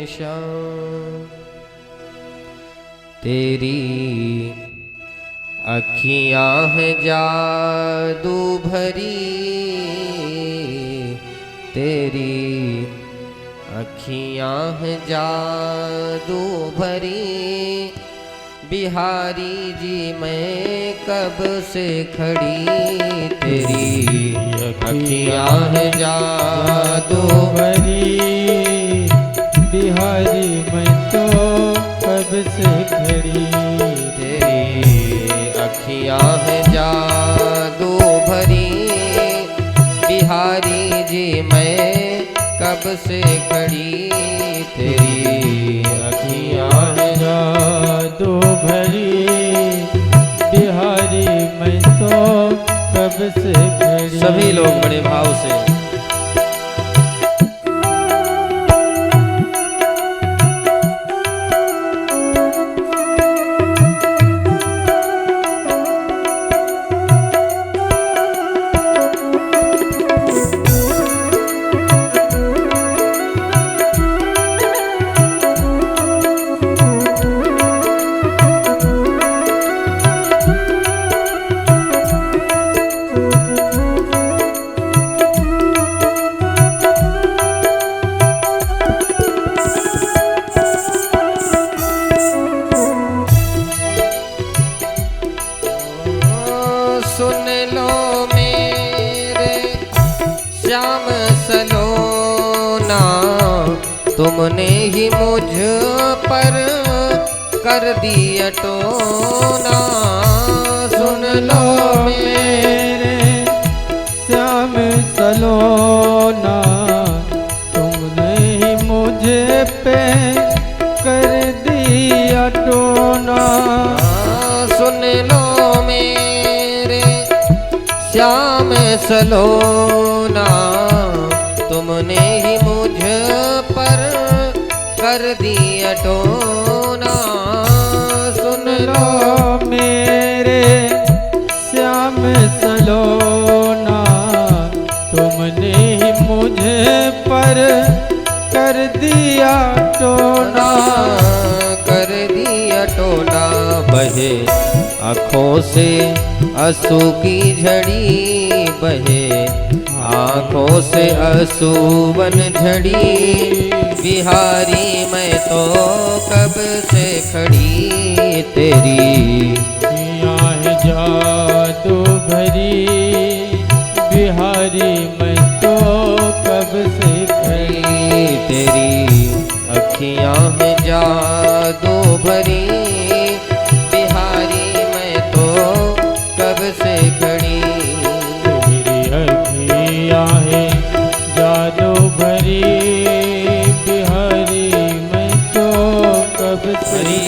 श्याम। तेरी अखियां हैं जादू भरी, तेरी अखियां हैं जादू भरी। बिहारी जी मैं कब से खड़ी, तेरी अखियां हैं जादू भरी। बिहारी मैं तो कब से खड़ी, तेरी अखियां हैं जादू भरी। बिहारी जी मैं कब से खड़ी, तेरी अखियां हैं जादू भरी। बिहारी मैं तो कब से खड़ी। सभी लोग बड़े भाव से सुन लो मेरे श्याम सलोना, तुमने ही मुझ पर कर दिया टोना। सुन लो मेरे श्याम सलोना, तुमने ही मुझे पे कर दिया टोना। सुन लो मेरे श्याम सलोना, तुमने ही मुझ पर कर दिया टोना। सुन लो मेरे श्याम सलोना, तुमने ही मुझे पर कर दिया टोना। कर दिया टोना। बहे आँखों से आंसू की झड़ी, बहे आँखों से आंसू बन झड़ी। बिहारी मैं तो कब से खड़ी, तेरी है जादू भरी। बिहारी मैं तो कब से खड़ी, तेरी अखियां हैं जादू भरी। बिहारी मैं तो कब से खड़ी, तेरी अखियां हैं जादू भरी। बिहारी मैं तो कब से खड़ी।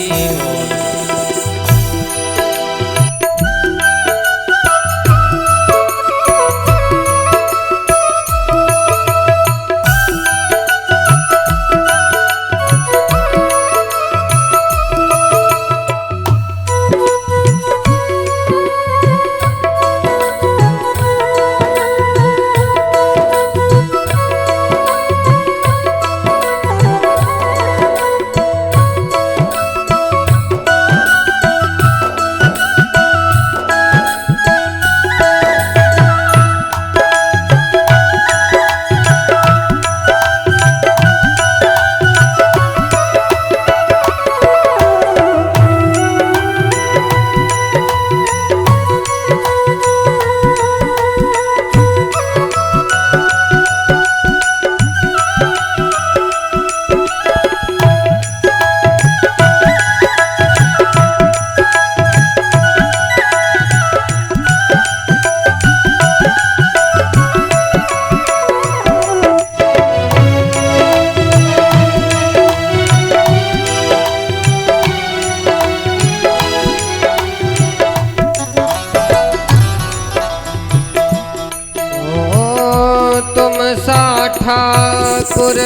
ठाकुर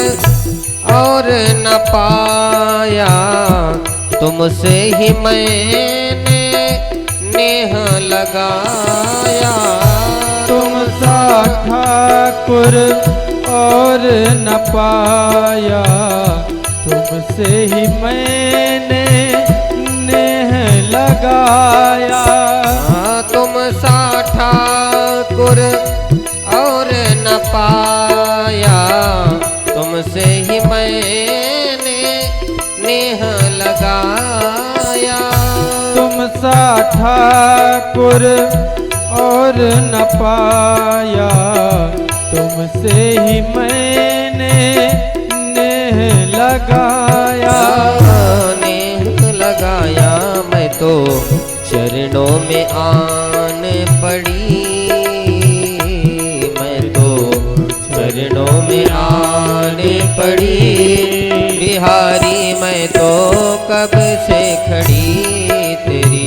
और न पाया, तुमसे ही मैंने नेह लगाया। तुम सा ठाकुर और न पाया, तुमसे ही मैंने नेह लगाया। तुम सा ठाकुर और न पाया, तुमसे ही मैंने नेह लगाया। तुम सा ठाकुर और न पाया, तुमसे ही मैंने नेह लगाया। नेह लगाया मैं तो चरणों में आन पड़ी, मैं तो चरणों में आन पड़ी। बिहारी मैं तो कब से खड़ी, तेरी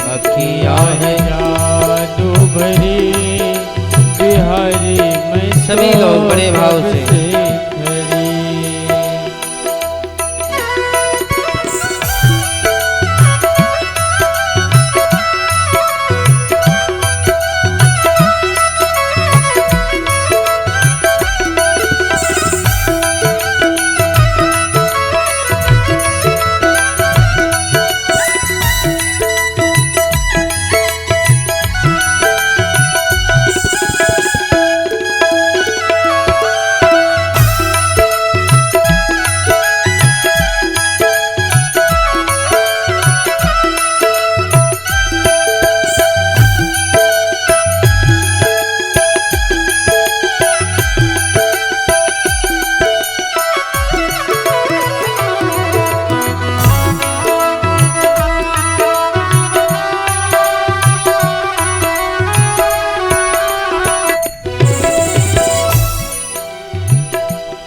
अखियाँ हैं जादू भरी। बिहारी मैं सभी लोग बड़े भाव से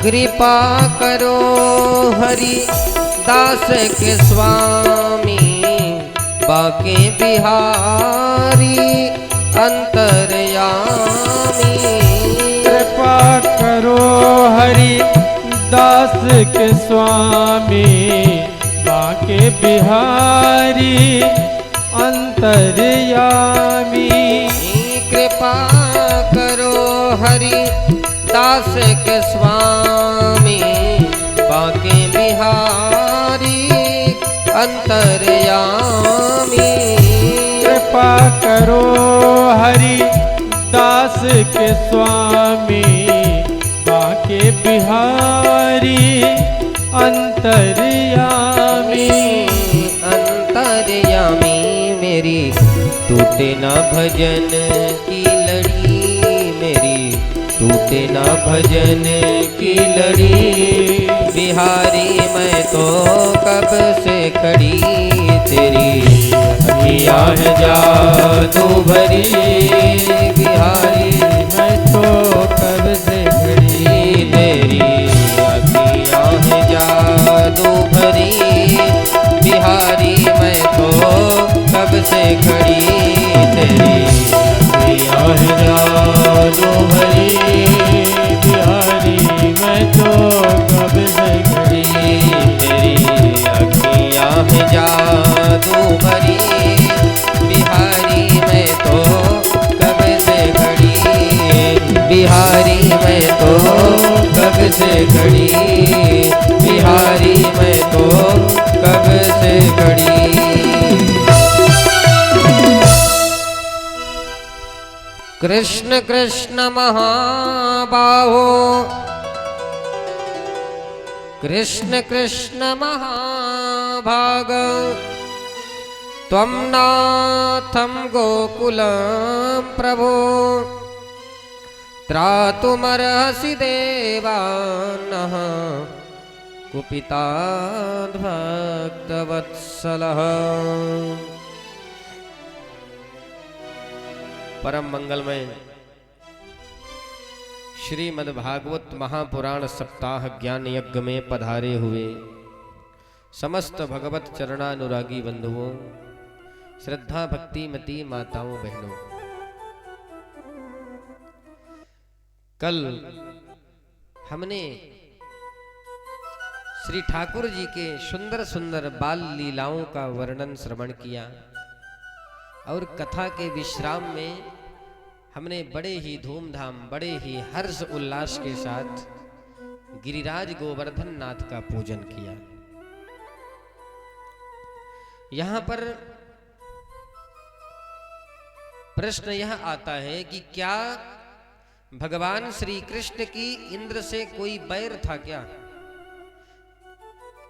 कृपा करो हरि दास के स्वामी, बाके बिहारी अंतर्यामी। कृपा करो हरि दास के स्वामी, बाके बिहारी अंतर्यामी। कृपा करो हरि दास के स्वामी, बाके बिहारी अंतर्यामी। कृपा करो हरि दास के स्वामी, बाके बिहारी अंतर्यामी। अंतर्यामी मेरी टूटे ना भजन की लड़ी, मेरी टूटे ना भजन की लड़ी। बिहारी मैं तो कब से खड़ी, तेरी अखियाँ है जादू भरी। बिहारी मैं तो कब से खड़ी, तेरी अखियाँ है जादू भरी। बिहारी मैं तो कब से खड़ी, तेरी अखियाँ है जादू भरी। बिहारी मैं तो कब से खड़ी, तेरी अखियाँ है जादू भरी। बिहारी मैं तो कब से खड़ी, बिहारी मैं तो कब से खड़ी। बिहारी मैं तो कब से खड़ी। कृष्ण कृष्ण महाबाहो, कृष्ण कृष्ण महाभाग। त्वं नाथं गोकुलं प्रभो, त्रातुमर्हसि देवान्नः। कुपितान् भक्तवत्सलः। परम मंगलमय श्रीमद्भागवत महापुराण सप्ताह ज्ञान यज्ञ में पधारे हुए समस्त भगवत चरणानुरागी बंधुओं, श्रद्धा भक्ति मती माताओं बहनों, कल हमने श्री ठाकुर जी के सुंदर सुंदर बाल लीलाओं का वर्णन श्रवण किया और कथा के विश्राम में हमने बड़े ही धूमधाम, बड़े ही हर्ष उल्लास के साथ गिरिराज गोवर्धन नाथ का पूजन किया। यहां पर प्रश्न यह आता है कि क्या भगवान श्री कृष्ण की इंद्र से कोई बैर था क्या?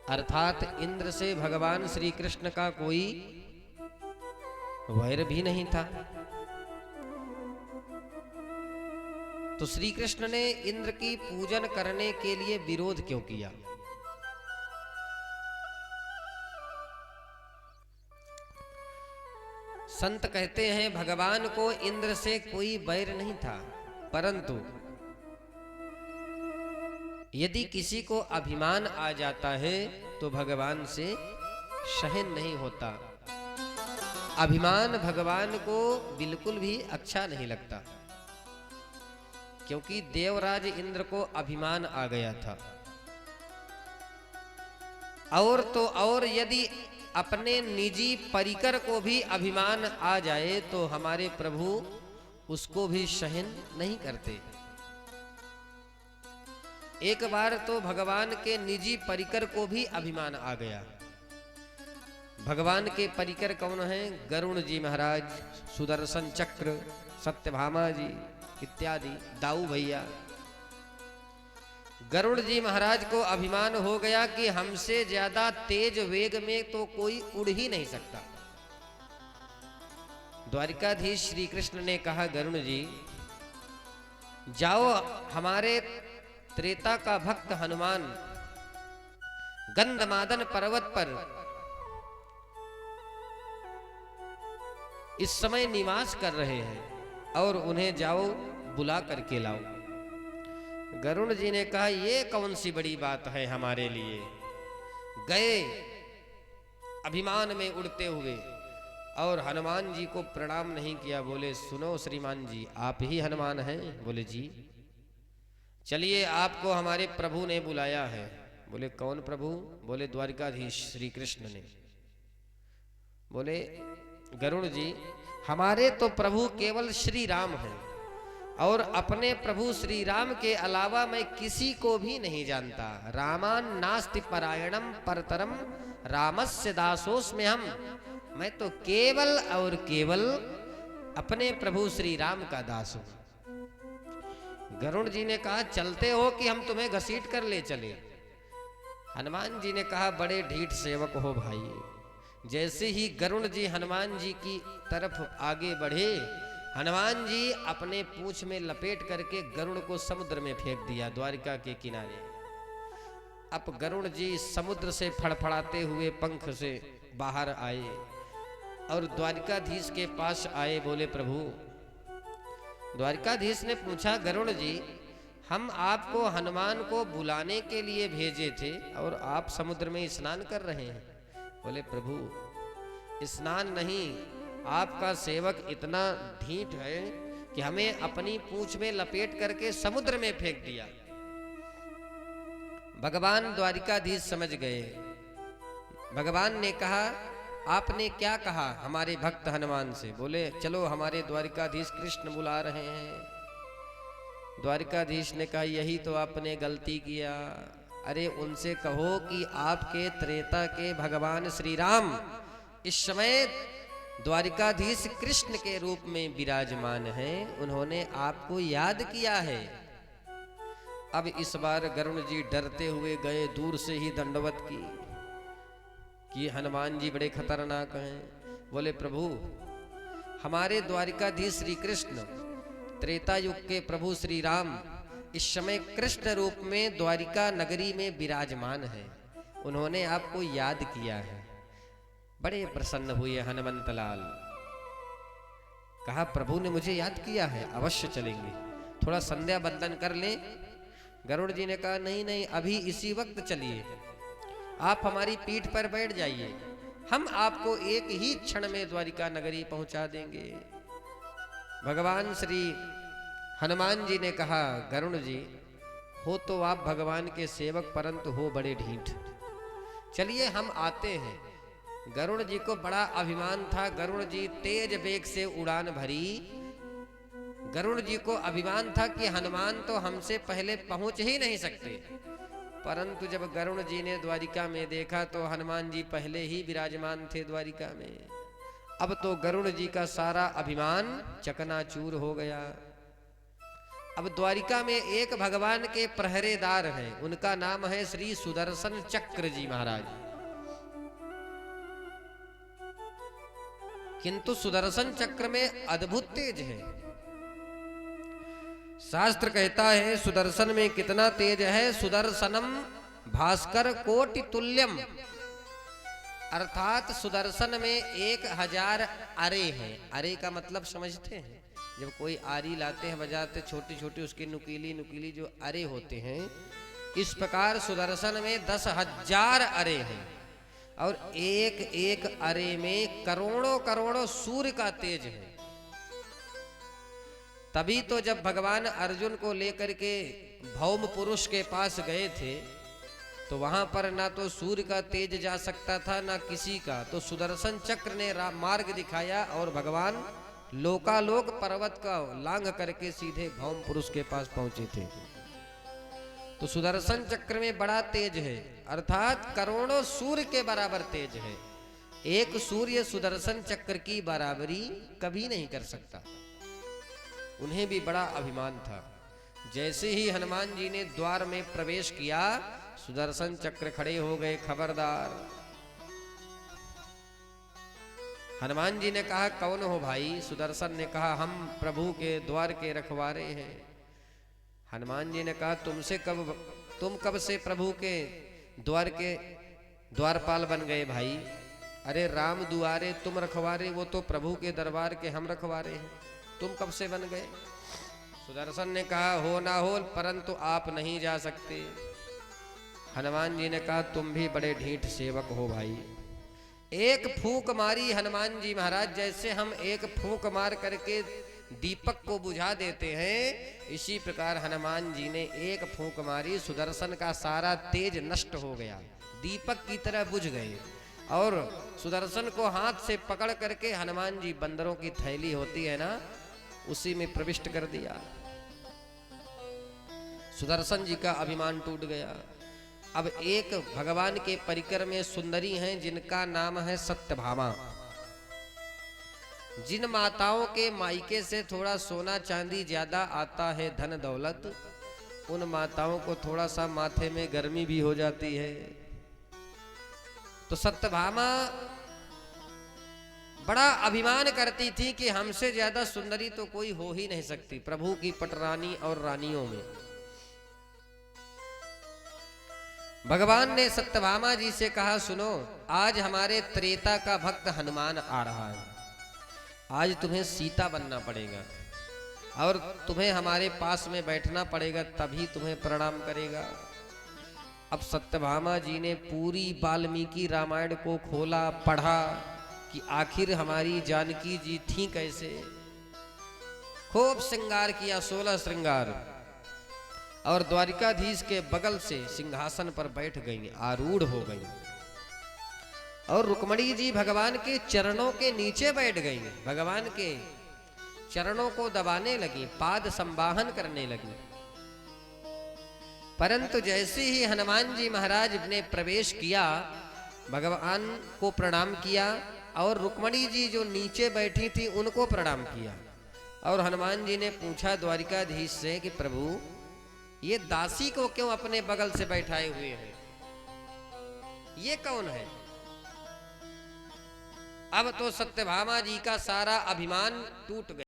अर्थात इंद्र से भगवान श्री कृष्ण का कोई वैर भी नहीं था। तो श्री कृष्ण ने इंद्र की पूजन करने के लिए विरोध क्यों किया? संत कहते हैं भगवान को इंद्र से कोई बैर नहीं था, परंतु यदि किसी को अभिमान आ जाता है तो भगवान से सहन नहीं होता। अभिमान भगवान को बिल्कुल भी अच्छा नहीं लगता, क्योंकि देवराज इंद्र को अभिमान आ गया था। और तो और यदि अपने निजी परिकर को भी अभिमान आ जाए तो हमारे प्रभु उसको भी सहन नहीं करते। एक बार तो भगवान के निजी परिकर को भी अभिमान आ गया। भगवान के परिकर कौन हैं? गरुण जी महाराज, सुदर्शन चक्र, सत्यभामा जी इत्यादि, दाऊ भैया। गरुड़ जी महाराज को अभिमान हो गया कि हमसे ज्यादा तेज वेग में तो कोई उड़ ही नहीं सकता। द्वारिकाधीश श्री कृष्ण ने कहा, गरुड़ जी जाओ, हमारे त्रेता का भक्त हनुमान गंधमादन पर्वत पर इस समय निवास कर रहे हैं और उन्हें जाओ बुला करके लाओ। गरुड़ जी ने कहा, ये कौन सी बड़ी बात है हमारे लिए। गए अभिमान में उड़ते हुए और हनुमान जी को प्रणाम नहीं किया। बोले, सुनो श्रीमान जी, आप ही हनुमान हैं? बोले जी। चलिए, आपको हमारे प्रभु ने बुलाया है। बोले, कौन प्रभु? बोले, द्वारिकाधीश श्री कृष्ण ने। बोले, गरुड़ जी हमारे तो प्रभु केवल श्री राम हैं और अपने प्रभु श्री राम के अलावा मैं किसी को भी नहीं जानता। रामान नास्ति परायणम परतरम रामस्य दासोस्मि हम। मैं तो केवल और केवल अपने प्रभु श्री राम का दास हूं। गरुड़ जी ने कहा, चलते हो कि हम तुम्हें घसीट कर ले चले? हनुमान जी ने कहा, बड़े ढीठ सेवक हो भाई। जैसे ही गरुड़ जी हनुमान जी की तरफ आगे बढ़े, हनुमान जी अपने पूंछ में लपेट करके गरुड़ को समुद्र में फेंक दिया, द्वारिका के किनारे। अब गरुड़ जी समुद्र से फड़फड़ाते हुए पंख से बाहर आए और द्वारिकाधीश के पास आए। बोले, प्रभु। द्वारिकाधीश ने पूछा, गरुड़ जी हम आपको हनुमान को बुलाने के लिए भेजे थे और आप समुद्र में स्नान कर रहे हैं। बोले, प्रभु स्नान नहीं, आपका सेवक इतना ढीठ है कि हमें अपनी पूंछ में लपेट करके समुद्र में फेंक दिया। भगवान द्वारिकाधीश समझ गए। भगवान ने कहा, आपने क्या कहा हमारे भक्त हनुमान से? बोले, चलो हमारे द्वारिकाधीश कृष्ण बुला रहे हैं। द्वारिकाधीश ने कहा, यही तो आपने गलती किया। अरे उनसे कहो कि आपके त्रेता के भगवान श्री राम इस समय द्वारिकाधीश कृष्ण के रूप में विराजमान हैं, उन्होंने आपको याद किया है। अब इस बार गरुड़ जी डरते हुए गए, दूर से ही दंडवत की कि हनुमान जी बड़े खतरनाक हैं। बोले, प्रभु हमारे द्वारिकाधीश श्री कृष्ण त्रेता युग के प्रभु श्री राम इस समय कृष्ण रूप में द्वारिका नगरी में विराजमान है, उन्होंने आपको याद किया है। बड़े प्रसन्न हुए हनुमंतलाल। कहा, प्रभु ने मुझे याद किया है, अवश्य चलेंगे, थोड़ा संध्या बंदन कर लें। गरुड़ जी ने कहा, नहीं नहीं, अभी इसी वक्त चलिए, आप हमारी पीठ पर बैठ जाइए, हम आपको एक ही क्षण में द्वारिका नगरी पहुंचा देंगे। भगवान श्री हनुमान जी ने कहा, गरुड़ जी हो तो आप भगवान के सेवक, परंतु हो बड़े ढीठ। चलिए हम आते हैं। गरुड़ जी को बड़ा अभिमान था। गरुड़ जी तेज वेग से उड़ान भरी, गरुड़ जी को अभिमान था कि हनुमान तो हमसे पहले पहुंच ही नहीं सकते, परंतु जब गरुड़ जी ने द्वारिका में देखा तो हनुमान जी पहले ही विराजमान थे द्वारिका में। अब तो गरुड़ जी का सारा अभिमान चकनाचूर हो गया। अब द्वारिका में एक भगवान के प्रहरेदार हैं, उनका नाम है श्री सुदर्शन चक्र जी महाराज। किंतु सुदर्शन चक्र में अद्भुत तेज है। शास्त्र कहता है सुदर्शन में कितना तेज है, सुदर्शनम भास्कर कोटि तुल्यम, अर्थात सुदर्शन में 1000 अरे हैं। अरे का मतलब समझते हैं, जब कोई आरी लाते हैं बजाते, छोटी छोटी उसकी नुकीली नुकीली जो अरे होते हैं, इस प्रकार सुदर्शन में 10,000 अरे हैं और एक एक अरे में करोड़ों करोड़ों सूर्य का तेज है। तभी तो जब भगवान अर्जुन को लेकर के भौम पुरुष के पास गए थे तो वहां पर ना तो सूर्य का तेज जा सकता था ना किसी का, तो सुदर्शन चक्र ने मार्ग दिखाया और भगवान लोकालोक पर्वत का लांघ करके सीधे भौम पुरुष के पास पहुंचे थे। तो सुदर्शन चक्र में बड़ा तेज है, अर्थात करोड़ों सूर्य के बराबर तेज है। एक सूर्य सुदर्शन चक्र की बराबरी कभी नहीं कर सकता। उन्हें भी बड़ा अभिमान था। जैसे ही हनुमान जी ने द्वार में प्रवेश किया, सुदर्शन चक्र खड़े हो गए, खबरदार। हनुमान जी ने कहा कौन हो भाई? सुदर्शन ने कहा हम प्रभु के द्वार के रखवारे हैं। हनुमान जी ने कहा तुम कब से प्रभु के द्वार के द्वारपाल बन गए भाई? अरे राम दुआरे तुम रखवारे, वो तो प्रभु के दरबार के हम रखवारे हैं, तुम कब से बन गए? सुदर्शन ने कहा हो ना हो परंतु आप नहीं जा सकते। हनुमान जी ने कहा तुम भी बड़े ढीठ सेवक हो भाई। एक फूंक मारी हनुमान जी महाराज, जैसे हम एक फूंक मार करके दीपक को बुझा देते हैं, इसी प्रकार हनुमान जी ने एक फूंक मारी, सुदर्शन का सारा तेज नष्ट हो गया, दीपक की तरह बुझ गए। और सुदर्शन को हाथ से पकड़ करके हनुमान जी बंदरों की थैली होती है ना, उसी में प्रविष्ट कर दिया। सुदर्शन जी का अभिमान टूट गया। अब एक भगवान के परिकर में सुंदरी हैं जिनका नाम है सत्यभामा। जिन माताओं के मायके से थोड़ा सोना चांदी ज्यादा आता है, धन दौलत, उन माताओं को थोड़ा सा माथे में गर्मी भी हो जाती है। तो सत्यभामा बड़ा अभिमान करती थी कि हमसे ज्यादा सुंदरी तो कोई हो ही नहीं सकती प्रभु की पटरानी और रानियों में। भगवान ने सत्यभामा जी से कहा सुनो, आज हमारे त्रेता का भक्त हनुमान आ रहा है, आज तुम्हें सीता बनना पड़ेगा और तुम्हें हमारे पास में बैठना पड़ेगा, तभी तुम्हें प्रणाम करेगा। अब सत्यभामा जी ने पूरी वाल्मीकि रामायण को खोला, पढ़ा कि आखिर हमारी जानकी जी थी कैसे। खूब श्रृंगार किया, 16 श्रृंगार, और द्वारिकाधीश के बगल से सिंहासन पर बैठ गई, आरूढ़ हो गई, और रुक्मणी जी भगवान के चरणों के नीचे बैठ गई, भगवान के चरणों को दबाने लगी, पाद संवाहन करने लगी। परंतु जैसे ही हनुमान जी महाराज ने प्रवेश किया, भगवान को प्रणाम किया और रुक्मणी जी जो नीचे बैठी थी उनको प्रणाम किया। और हनुमान जी ने पूछा द्वारिकाधीश से कि प्रभु ये दासी को क्यों अपने बगल से बैठाए हुए हैं, ये कौन है? अब तो सत्यभामा जी का सारा अभिमान टूट गया।